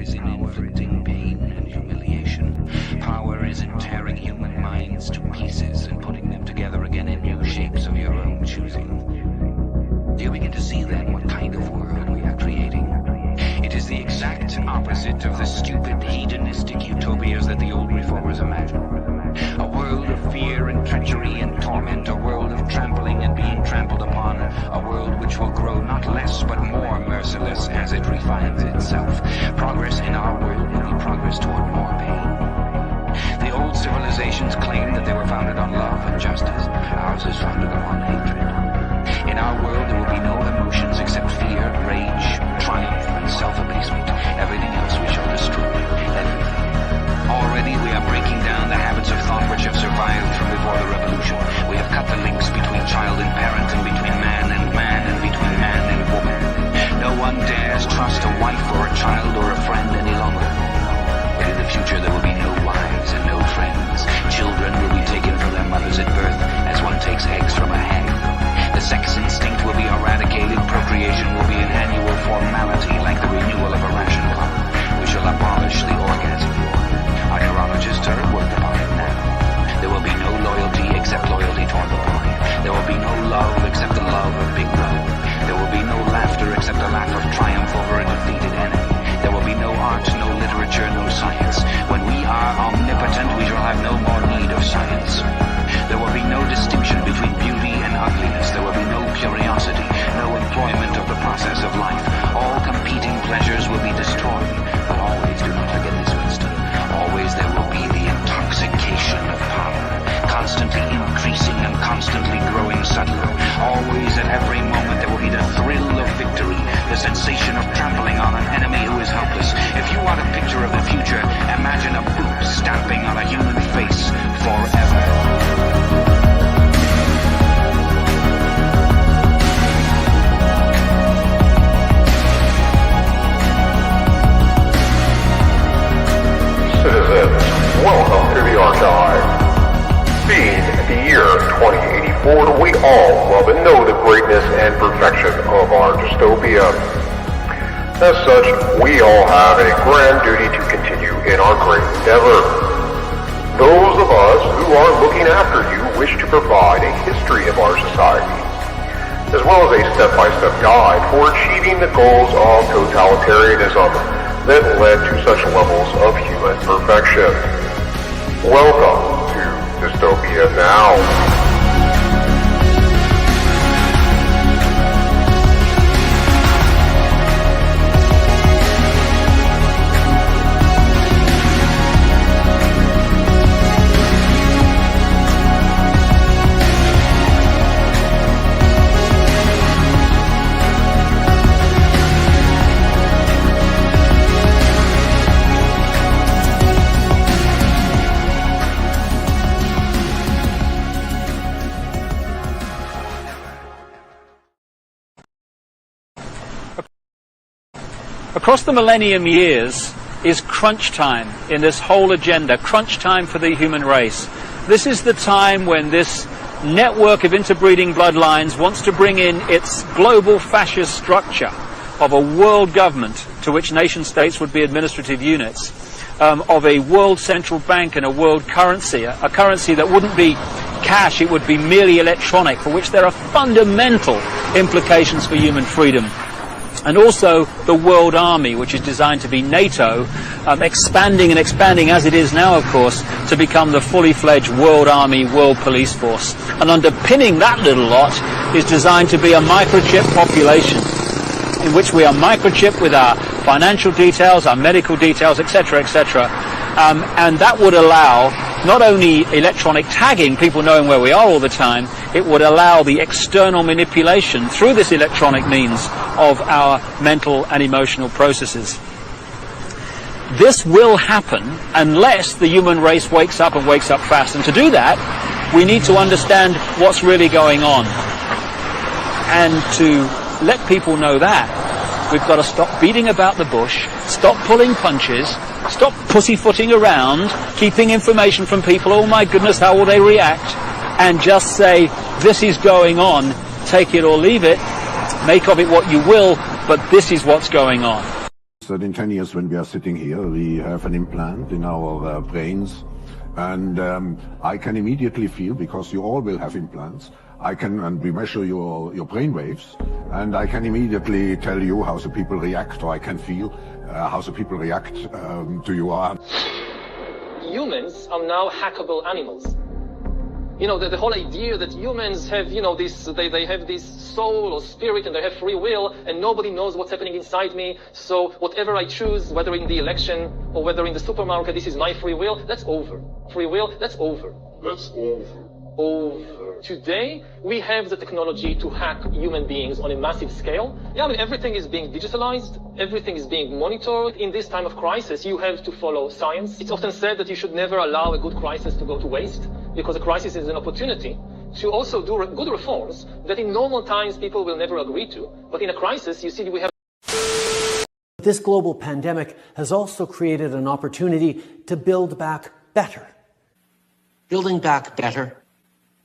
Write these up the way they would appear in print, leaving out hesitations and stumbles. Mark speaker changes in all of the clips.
Speaker 1: is in inflicting pain and humiliation. Power is in tearing human minds to pieces and putting them together again in new shapes of your own choosing. Do you begin to see then what kind of world we are creating? It is the exact opposite of the stupid hedonistic utopias that the old reformers imagined. A world of fear and treachery and torment, a world of trampling and being trampled upon, a world which will grow not less but more merciless as it refines itself. Progress in our world will be progress toward more pain. The old civilizations claimed that they were founded on love and justice. Ours is founded upon hatred. In our world there will be no emotions except fear, rage, triumph, and self-abasement. Everything else we shall destroy. Everything. Already we are breaking down the habits of thought which have survived from before the revolution. We have cut the links between child and parent, and between man, and between man and woman. No one dares trust a wife or a child or a friend any longer. But in the future there will be no wives and no friends. Children will be taken from their mothers at birth, as one takes eggs from a hen. The sex instinct will be eradicated. Procreation will be an annual formality, like the renewal of a ration clock. We shall abolish the orgasm. Our neurologists are at work upon it now. There will be no loyalty except loyalty toward the boy. There will be no love except the love of Big Brother. There will be no laughter except the laugh of triumph over a defeated enemy. There will be no art, no literature, no science. When we are omnipotent, we shall have no more need of science. There will be no distinction between beauty and ugliness. There will be no curiosity, no employment of the process of life. All competing pleasures will be destroyed. But always, do not forget this, Winston, always there will be the intoxication of power, constantly increasing and constantly growing subtler. Always, at every moment, there will be the thrill of victory, the sensation of trampling on an enemy who is helpless. If you want a picture of the future, imagine a boot stamping on a human face forever.
Speaker 2: Citizens, welcome to the archive. Being the year 2084, we all love and know the greatness and perfection of our dystopia. As such, we all have a grand duty to continue in our great endeavor. Those of us who are looking after you wish to provide a history of our society, as well as a step-by-step guide for achieving the goals of totalitarianism that led to such levels of human perfection. Welcome to Dystopia Now.
Speaker 3: Across the millennium years is crunch time in this whole agenda, crunch time for the human race. This is the time when this network of interbreeding bloodlines wants to bring in its global fascist structure of a world government to which nation states would be administrative units, of a world central bank and a world currency, a currency that wouldn't be cash, it would be merely electronic, for which there are fundamental implications for human freedom. And also the world army, which is designed to be NATO, expanding and expanding as it is now, of course, to become the fully fledged world army, world police force. And underpinning that little lot is designed to be a microchip population, in which we are microchipped with our financial details, our medical details, etc., etc. And that would allow not only electronic tagging, people knowing where we are all the time, it would allow the external manipulation through this electronic means of our mental and emotional processes. This will happen unless the human race wakes up and wakes up fast. And to do that, we need to understand what's really going on. And to let people know that, we've got to stop beating about the bush, stop pulling punches, stop pussyfooting around, keeping information from people, oh my goodness, how will they react, and just say, this is going on, take it or leave it, make of it what you will, but this is what's going on.
Speaker 4: That in 10 years when we are sitting here, we have an implant in our brains, and I can immediately feel, because you all will have implants, and we measure your brain waves, and I can immediately tell you how the people react, or I can feel how the people react to you.
Speaker 5: Humans are now hackable animals. You know, the whole idea that humans have, you know, they have this soul or spirit and they have free will and nobody knows what's happening inside me. So whatever I choose, whether in the election or whether in the supermarket, this is my free will, that's over. Free will, that's over.
Speaker 2: That's over.
Speaker 5: Over. Today, we have the technology to hack human beings on a massive scale. Yeah, I mean, everything is being digitalized. Everything is being monitored. In this time of crisis, you have to follow science. It's often said that you should never allow a good crisis to go to waste, because a crisis is an opportunity to also do good reforms that in normal times people will never agree to. But in a crisis, you see, we have...
Speaker 6: This global pandemic has also created an opportunity to build back better. Building back better,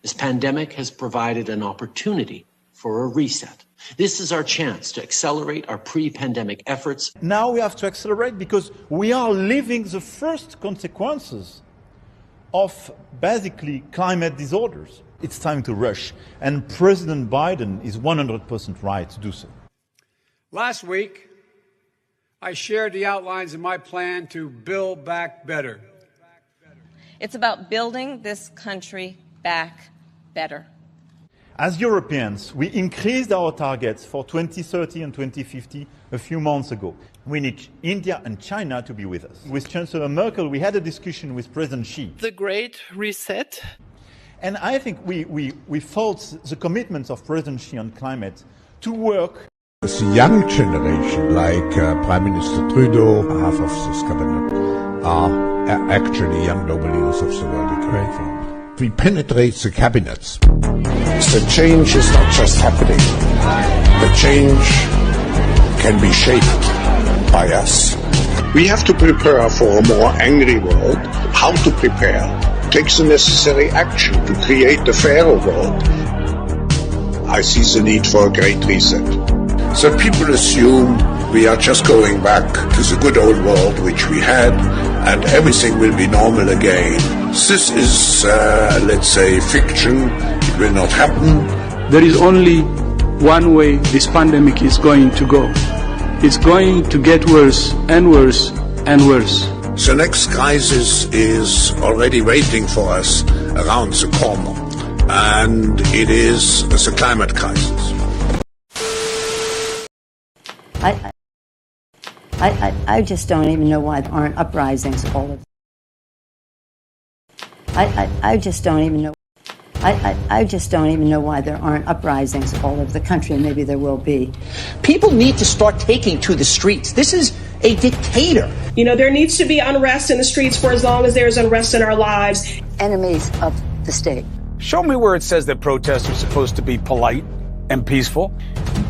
Speaker 6: this pandemic has provided an opportunity for a reset. This is our chance to accelerate our pre-pandemic efforts.
Speaker 7: Now we have to accelerate because we are living the first consequences of basically climate disorders. It's time to rush, and President Biden is 100% right to do so.
Speaker 8: Last week, I shared the outlines of my plan to build back better.
Speaker 9: It's about building this country back better.
Speaker 7: As Europeans, we increased our targets for 2030 and 2050 a few months ago. We need India and China to be with us. With Chancellor Merkel, we had a discussion with President Xi.
Speaker 10: The Great Reset.
Speaker 7: And I think we felt the commitments of President Xi on climate to work.
Speaker 11: The young generation, like Prime Minister Trudeau, half of this cabinet, are actually young noble leaders of the world economic forum. We penetrate the cabinets. The change is not just happening. The change can be shaped by us. We have to prepare for a more angry world. How to prepare? Take the necessary action to create a fairer world. I see the need for a great reset. So people assume we are just going back to the good old world which we had, and everything will be normal again. This is, let's say, fiction. It will not happen.
Speaker 10: There is only one way this pandemic is going to go. It's going to get worse and worse and worse.
Speaker 11: The next crisis is already waiting for us around the corner, and it is the climate crisis.
Speaker 12: I just don't even know why there aren't uprisings all of. I just don't even know. I just don't even know why there aren't uprisings all over the country, and maybe there will be.
Speaker 13: People need to start taking to the streets. This is a dictator.
Speaker 14: You know, there needs to be unrest in the streets for as long as there's unrest in our lives.
Speaker 12: Enemies of the state.
Speaker 8: Show me where it says that protests are supposed to be polite and peaceful.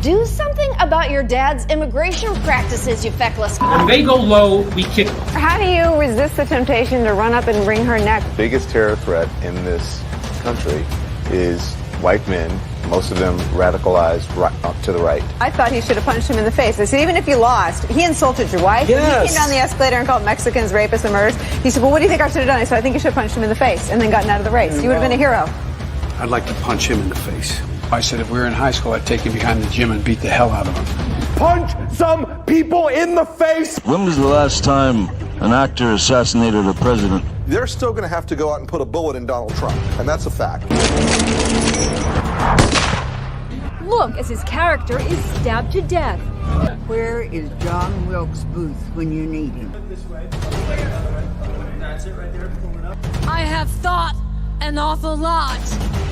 Speaker 15: Do something about your dad's immigration practices, you feckless.
Speaker 8: When they go low, we kick them.
Speaker 16: How do you resist the temptation to run up and wring her neck?
Speaker 17: The biggest terror threat in this country is white men, most of them radicalized right up to the right.
Speaker 16: I thought he should have punched him in the face. I said, even if you lost, he insulted your wife.
Speaker 8: Yes.
Speaker 16: He came down the escalator and called Mexicans rapists and murderers. He said, well, what do you think I should have done? I said, I think you should have punched him in the face and then gotten out of the race. You would have been a hero.
Speaker 8: I'd like to punch him in the face. I said if we were in high school, I'd take him behind the gym and beat the hell out of him.
Speaker 18: Punch some people in the face!
Speaker 19: When was the last time an actor assassinated a president?
Speaker 18: They're still going to have to go out and put a bullet in Donald Trump, and that's a fact.
Speaker 15: Look as his character is stabbed to death.
Speaker 12: Where is John Wilkes Booth when you need him?
Speaker 15: I have thought an awful lot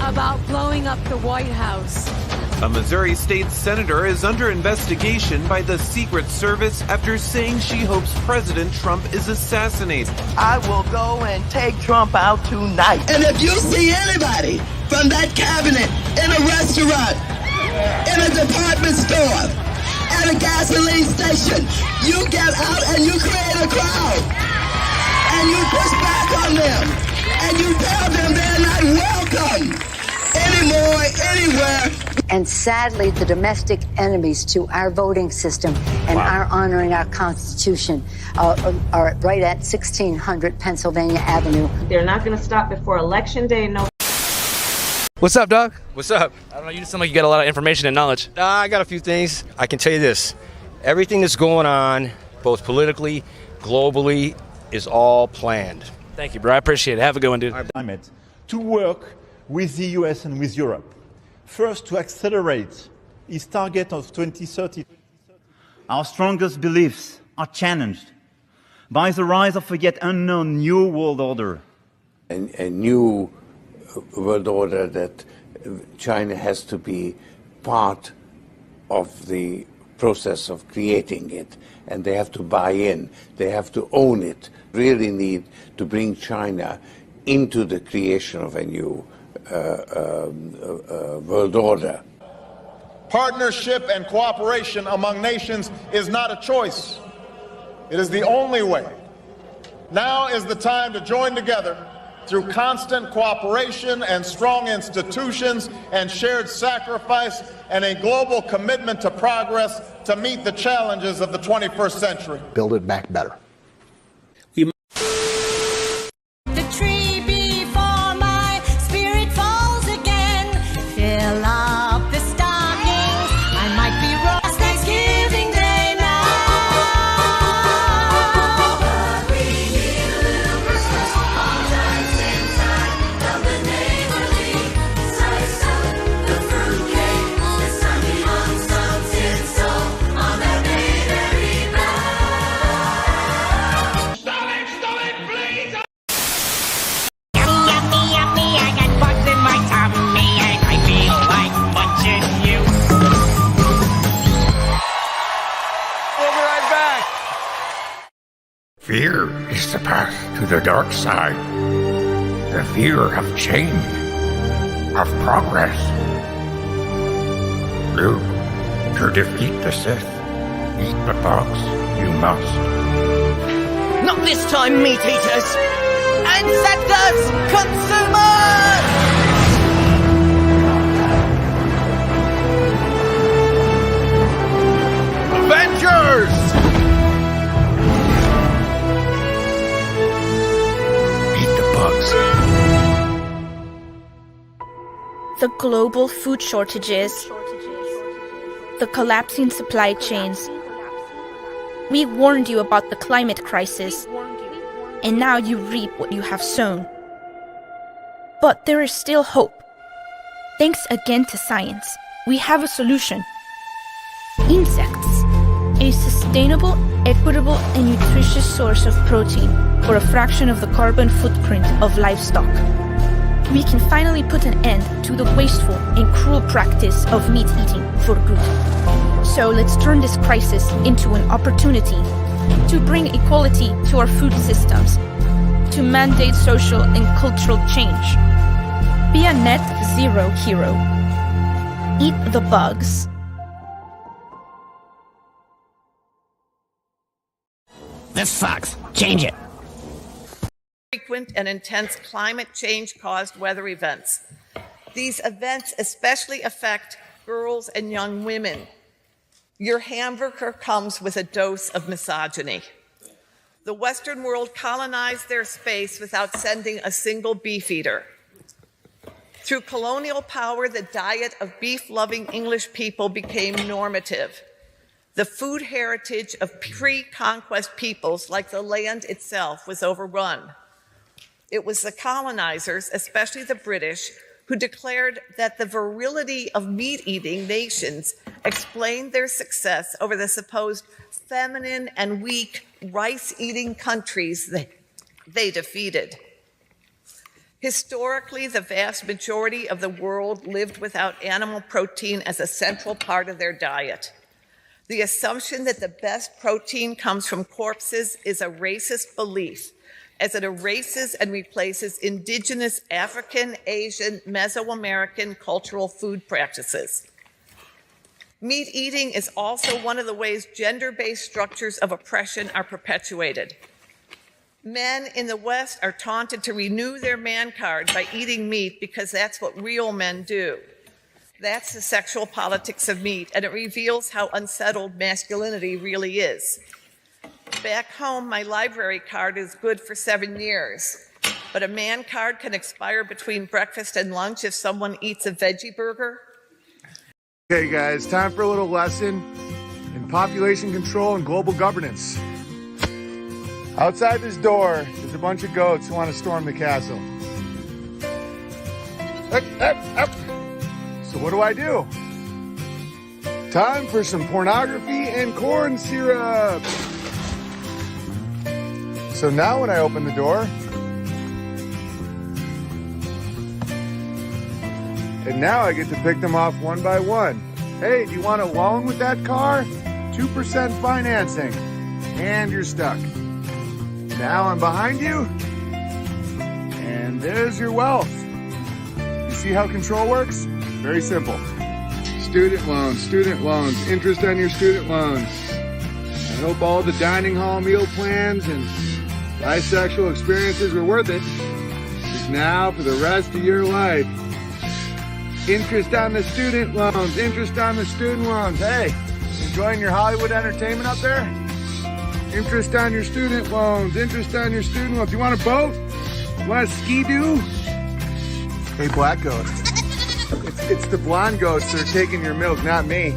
Speaker 15: about blowing up the White House.
Speaker 20: A Missouri state senator is under investigation by the Secret Service after saying she hopes President Trump is assassinated.
Speaker 13: I will go and take Trump out tonight.
Speaker 21: And if you see anybody from that cabinet in a restaurant, in a department store, at a gasoline station, you get out and you create a crowd. And you push back on them. And you tell them they're not welcome anymore, anywhere.
Speaker 12: And sadly, the domestic enemies to our voting system and our honoring our Constitution are right at 1600 Pennsylvania Avenue.
Speaker 1: They're not going to stop before Election Day. No.
Speaker 22: What's up, dog?
Speaker 23: What's up?
Speaker 22: I don't know, you seem like you got a lot of information and knowledge.
Speaker 23: I got a few things. I can tell you this. Everything that's going on, both politically, globally, is all planned.
Speaker 22: Thank you, bro. I appreciate it. Have a good one, dude.
Speaker 7: Climate to work with the US and with Europe. First, to accelerate its target of 2030.
Speaker 24: Our strongest beliefs are challenged by the rise of a yet unknown new world order.
Speaker 25: A new world order that China has to be part of the process of creating it, and they have to buy in, they have to own it. Really need to bring China into the creation of a new world order.
Speaker 26: Partnership and cooperation among nations is not a choice. It is the only way. Now is the time to join together through constant cooperation and strong institutions and shared sacrifice and a global commitment to progress to meet the challenges of the 21st century.
Speaker 18: Build it back better.
Speaker 15: The tree before my spirit falls again. Fill up the stockings. I might be wrong. It's Thanksgiving Day now. But we need a little Christmas. All that's inside of the neighborly slice of the fruitcake. It's time to hum some tinsel on that baby bell. Stop it, please!
Speaker 27: Yummy, yummy, I got bugs in my tummy and I feel like munching you.
Speaker 22: We'll be right back.
Speaker 28: Fear is the path to the dark side. The fear of change, of progress. Luke, to defeat the Sith, eat the bugs, you must.
Speaker 27: Not this time, meat eaters! Insectors! Consumers!
Speaker 28: Avengers! Eat the bugs.
Speaker 29: The global food shortages, the collapsing supply chains. We warned you about the climate crisis, and now you reap what you have sown. But there is still hope. Thanks again to science, we have a solution. Insects, a sustainable, equitable, and nutritious source of protein for a fraction of the carbon footprint of livestock. We can finally put an end to the wasteful and cruel practice of meat eating for good. So let's turn this crisis into an opportunity to bring equality to our food systems, to mandate social and cultural change. Be a net zero hero. Eat the bugs.
Speaker 27: This sucks. Change it.
Speaker 30: Frequent and intense climate change-caused weather events. These events especially affect girls and young women. Your hamburger comes with a dose of misogyny. The Western world colonized their space without sending a single beef eater. Through colonial power, the diet of beef-loving English people became normative. The food heritage of pre-conquest peoples, like the land itself, was overrun. It was the colonizers, especially the British, who declared that the virility of meat-eating nations explained their success over the supposed feminine and weak rice-eating countries they defeated. Historically, the vast majority of the world lived without animal protein as a central part of their diet. The assumption that the best protein comes from corpses is a racist belief, as it erases and replaces indigenous African, Asian, Mesoamerican cultural food practices. Meat eating is also one of the ways gender-based structures of oppression are perpetuated. Men in the West are taunted to renew their man card by eating meat because that's what real men do. That's the sexual politics of meat, and it reveals how unsettled masculinity really is. Back home, my library card is good for 7 years, but a man card can expire between breakfast and lunch if someone eats a veggie burger.
Speaker 2: Okay, guys, time for a little lesson in population control and global governance. Outside this door, there's a bunch of goats who want to storm the castle. Up, up, up. So what do? Time for some pornography and corn syrup. So now when I open the door, and now I get to pick them off one by one. Hey, do you want a loan with that car? 2% financing. And you're stuck. Now I'm behind you. And there's your wealth. You see how control works? Very simple. Student loans, interest on your student loans. I hope all the dining hall meal plans and bisexual experiences were worth it. Because now, for the rest of your life, interest on the student loans, interest on the student loans. Hey, enjoying your Hollywood entertainment up there? Interest on your student loans, interest on your student loans. You want a boat? You want a ski-doo? Hey, black ghost. It's the blonde ghosts that are taking your milk, not me.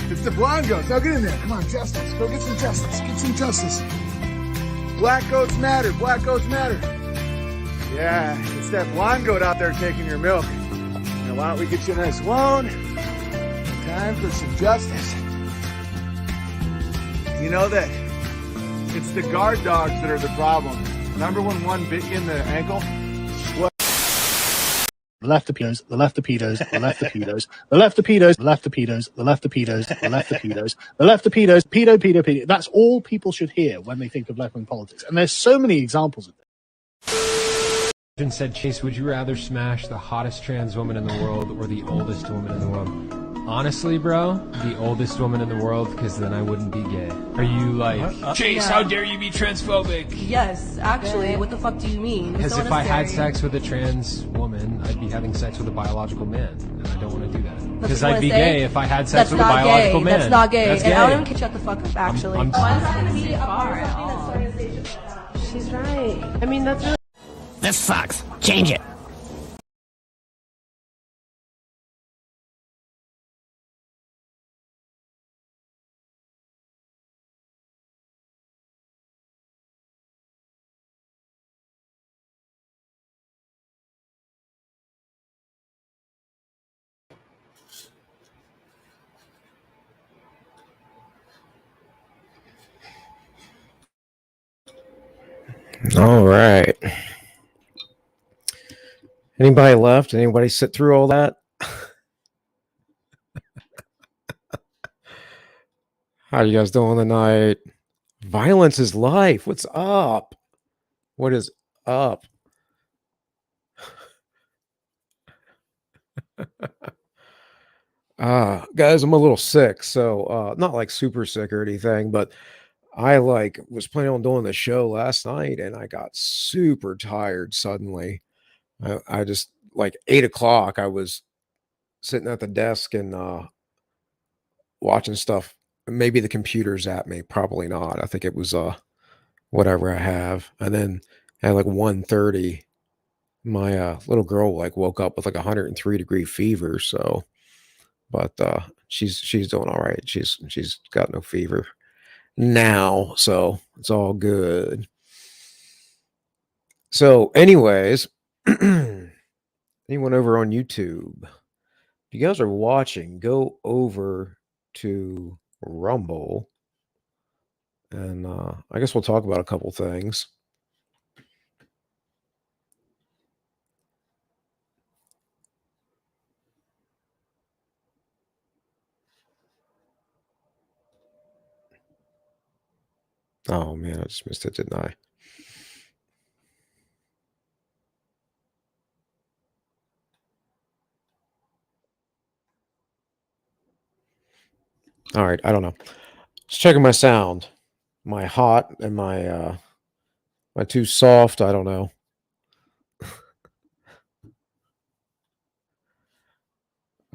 Speaker 2: It's the blonde ghost. Now get in there. Come on, justice. Go get some justice. Get some justice. Black goats matter. Black goats matter. Yeah, it's that blonde goat out there taking your milk. Now why don't we get you a nice loan? Time for some justice. You know that it's the guard dogs that are the problem. Remember when one bit you in the ankle?
Speaker 3: The left the pedos, the left the pedos, the left the pedos, the left the pedos, the left the pedos, the left the pedos, the left the pedos, the left the pedos, pedo. That's all people should hear when they think of left-wing politics. And there's so many examples of this.
Speaker 4: And said, Chase, would you rather smash the hottest trans woman in the world or the oldest woman in the world? Honestly, bro, the oldest woman in the world, because then I wouldn't be gay. Are you like, Chase, how dare you be transphobic?
Speaker 5: Yes, actually, what the fuck do you mean?
Speaker 4: Because if I had sex with a trans woman, I'd be having sex with a biological man, and I don't want to do that. Because I'd be gay if I had sex with a biological man.
Speaker 5: That's not gay.
Speaker 4: That's
Speaker 5: And
Speaker 4: gay.
Speaker 5: I don't even catch shut the fuck up, actually. Why is that going to be a bar at all?
Speaker 6: She's right. I mean, that's really...
Speaker 27: This sucks. Change it.
Speaker 9: All right. Anybody left? Anybody sit through all that? How you guys doing tonight? Violence is life. What's up? What is up? Guys, I'm a little sick, so not like super sick or anything, but I was planning on doing the show last night and I got super tired suddenly. I just 8 o'clock, I was sitting at the desk and watching stuff. Maybe the computer's at me, probably not. I think it was whatever I have. And then at 1:30, my little girl woke up with 103-degree fever. So, but she's doing all right. She's got no fever now, so it's all good. So anyways, anyone over on YouTube, if you guys are watching, go over to Rumble and I guess we'll talk about a couple things. Oh man, I just missed it, didn't I? All right, I don't know. Just checking my sound. Am I hot? Am I too soft? I don't know.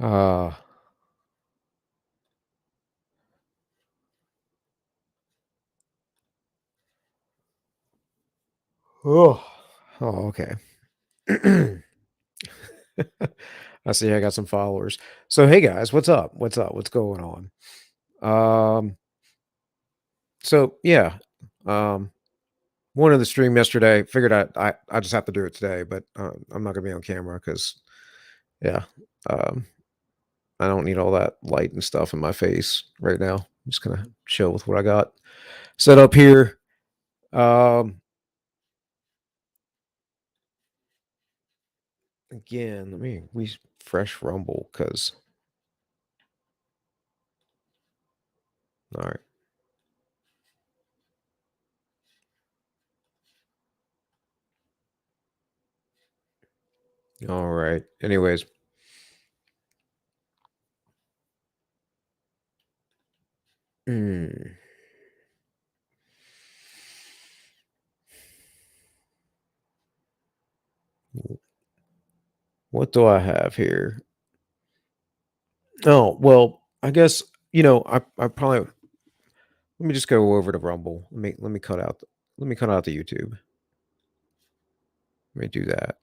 Speaker 9: Uh, oh, okay. I see I got some followers. So hey guys, what's up? What's up? What's going on? So yeah. Wanted the stream yesterday. Figured I just have to do it today, but I'm not gonna be on camera because yeah. Um I don't need all that light and stuff in my face right now. I'm just gonna chill with what I got set up here. Again, let me refresh Rumble because all right. All right. Anyways. Hmm. What do I have here? Oh, well, I guess, I probably let me just go over to Rumble. Let me cut out the YouTube. Let me do that.